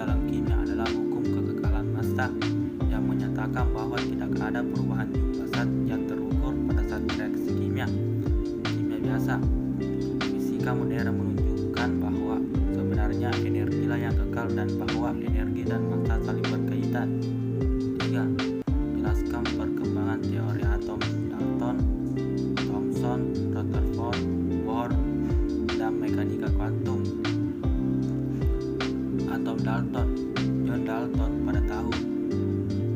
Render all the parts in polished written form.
dalam kimia adalah hukum kekekalan massa yang menyatakan bahwa tidak ada perubahan jumlah zat yang terukur pada saat reaksi kimia biasa. Fisika modern menunjukkan bahwa sebenarnya energilah yang kekal dan bahwa energi dan massa saling berkaitan. 3. Jelaskan perkembangan teori atom Dalton, Thomson, Rutherford, Bohr, dan mekanika kuantum. Atom Dalton. John Dalton pada tahun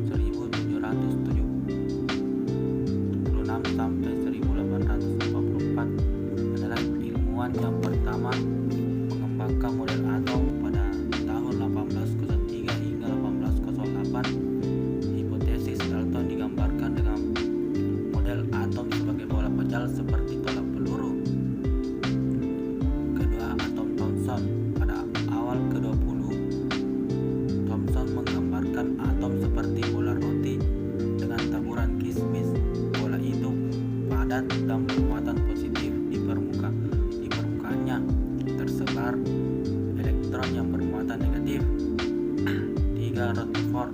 1776 sampai 1844 adalah ilmuwan yang pertama mengembangkan model atom. Pada tahun 1803 hingga 1808, hipotesis Dalton digambarkan dengan model atom sebagai bola pecah seperti tolak peluru. Kedua, atom Thomson. Pada awal ke-20, Thomson menggambarkan atom seperti bola roti dengan taburan kismis. Bola itu padat dan bermuatan positif di permukaannya tersebar elektron yang bermuatan negatif. 3. Rutherford.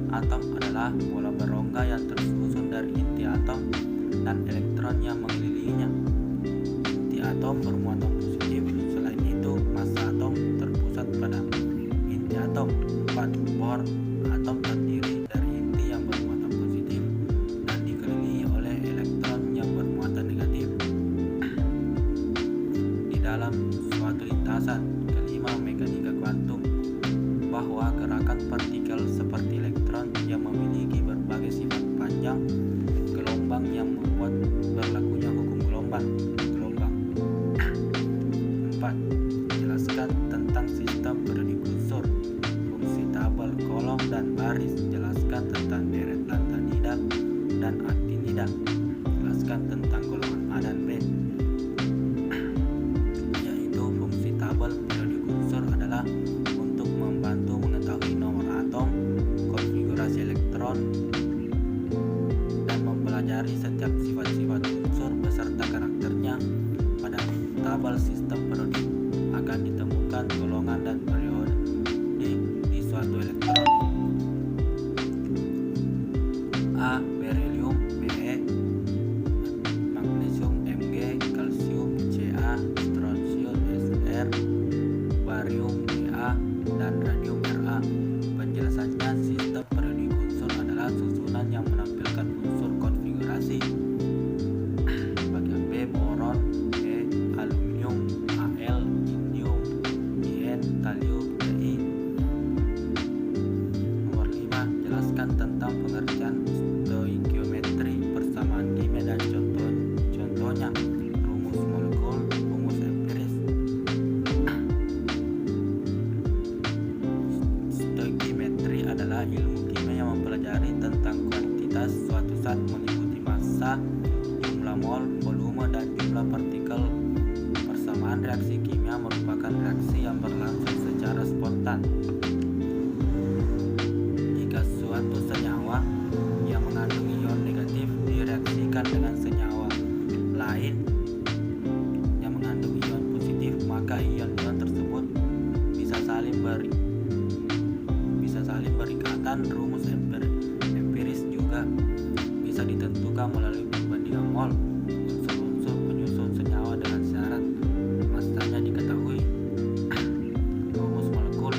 Atom adalah bola berongga yang tersusun dari inti atom dan elektron yang mengelilinginya. Inti atom bermuatan positif. Selain itu, massa atom terpusat pada inti atom. 4. Bohr. Atom terdiri dari inti yang bermuatan positif dan dikelilingi oleh elektron yang bermuatan negatif di dalam suatu lintasan. 5. Mekanika kuantum. Bahwa gerakan partikel seperti elektron yang memiliki berbagai sifat panjang gelombang yang membuat berlakunya hukum gelombang. 4. Jelaskan tentang sistem periodik unsur, fungsi tabel, kolom, dan baris. Jelaskan tentang deret lantanida dan aktinida. Jelaskan tentang golongan A dan B, yaitu fungsi tabel periodik unsur adalah untuk membantu mengetahui nomor atom, konfigurasi elektron, dan mempelajari setiap sifat-sifat unsur beserta karakternya. Pada tabel sistem periodik akan ditemukan golongan dan periode di suatu elektron. A. Beryllium Be, magnesium Mg, kalsium Ca, strontium Sr, barium Ba, dan radium Ra. Penjelasannya, sistem periodik unsur adalah susunan yang menampilkan unsur konfigurasi. Bagian B. Boron E, aluminium Al, indium In, talium Ti. Nomor 5. Jelaskan tentang pengertian stoikiometri, persamaan kimia, dan contohnya. Rumus molekul, rumus empiris. Stoikiometri adalah ilmu kimia yang mempelajari tentang kuantitas suatu zat meliputi massa, jumlah mol, volume, dan jumlah partikel. Persamaan reaksi kimia merupakan reaksi yang berlangsung secara spontan. Jika suatu senyawa yang mengandung ion negatif direaksikan dengan senyawa lain yang mengandung ion positif, maka ion-ion tersebut bisa saling berikatan. Rumus empiris juga bisa ditentukan melalui perbandingan mol unsur-unsur penyusun senyawa dengan syarat massanya diketahui. Rumus molekul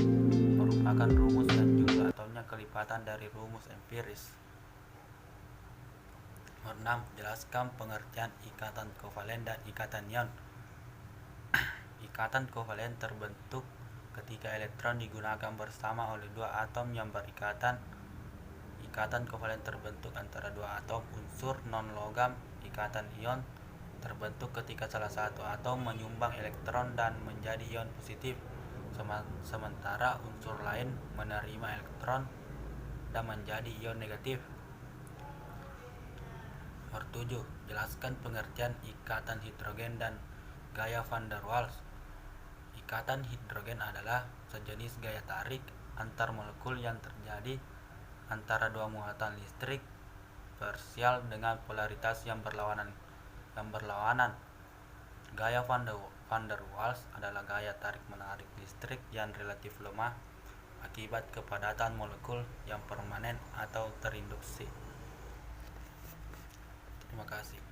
merupakan rumus dan jumlah atomnya kelipatan dari rumus empiris. Nomor 6. Jelaskan pengertian ikatan kovalen dan ikatan ion. Ikatan kovalen terbentuk ketika elektron digunakan bersama oleh dua atom yang berikatan. Ikatan kovalen terbentuk antara dua atom unsur non-logam. Ikatan ion terbentuk ketika salah satu atom menyumbang elektron dan menjadi ion positif, sementara unsur lain menerima elektron dan menjadi ion negatif. Nomor 7. Jelaskan pengertian ikatan hidrogen dan gaya van der Waals. Ikatan hidrogen adalah sejenis gaya tarik antar molekul yang terjadi antara dua muatan listrik parsial dengan polaritas yang berlawanan. Gaya van der Waals adalah gaya tarik-menarik listrik yang relatif lemah akibat kepadatan molekul yang permanen atau terinduksi. Terima kasih.